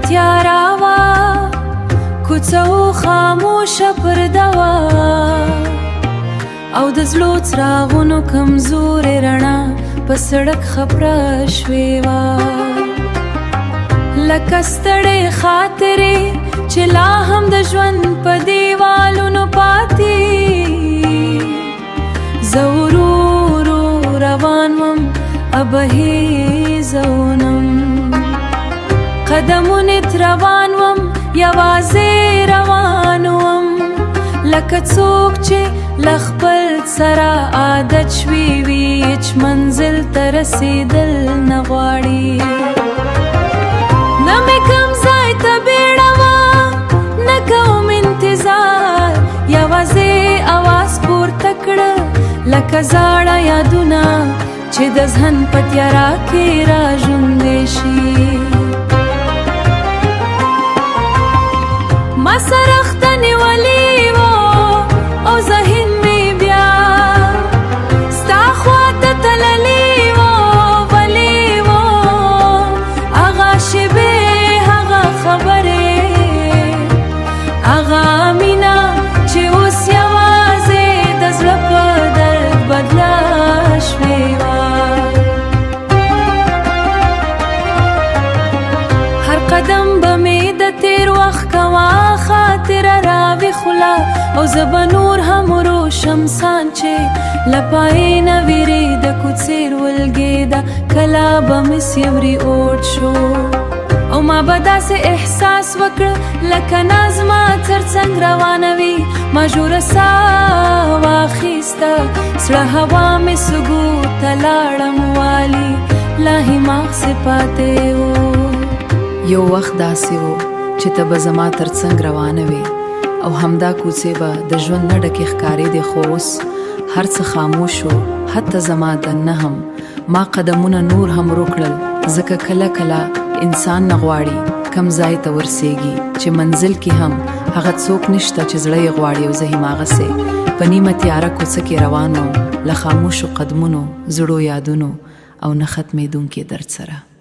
تیارا وا کوڅه خاموشه پرده وا او د زړو څراغونو کمزورې رڼا په سړک خپره شوې وه لکه ستړې خاطرې چې لا هم د ژوند په دیوالونو پاتې زه ورو ورو روان وم ابهیزونم قدمونې روان وم یوازې روان وم لکه څوک چې له خپل سره عادت شوي وي هیڅ منزل ته رسېدل نه غواړي نه مې کوم ځای ته بیړه وه نه کوم انتظار یوازې اواز پورته کړه لکه زاړه یادونه چې د ذهن په تیاره کې را ژوندی شي ما سره خته نیولې وه او ذهن مې بیا ستا خواته تللې وه ولې وه هغه شېبې هغه خبرې هغه مینه چې اوس یوازې د زړه په درد بدله شوې وه هر قدم به مې د تېر وخت کوه خاطره راویښوله او زه به نور هم ورو شمسان چې له پای نه وېرېده کوڅې ولګېده کله به مې سیوري اوټ شو او ما به داسې احساس وکړه لکه نازما ترڅنګ روانه وي ما ژوره ساه واخیسته زړه هوا مې سږو ته لاړم والي لا هماغسې پاتې و یو وخت داسې و چې ته به زما ترڅنګ روانه وې او همدا کوڅې به د ژوند نه ډکې ښکارېدې خو اوس هر څه خاموش و حتی زما دننه هم ما قدمونه نور هم ورو کړل ځکه کله کله انسان نه غواړي کم ځای ته ورسیږي چې منزل کې هم هغه څوک نشته چې زړه یې غواړي او زه هماغسې په نیمه تیاره کوڅه کې روان وم له خاموشو قدمونو زړو یادونو او نه ختمېدونکي درد سره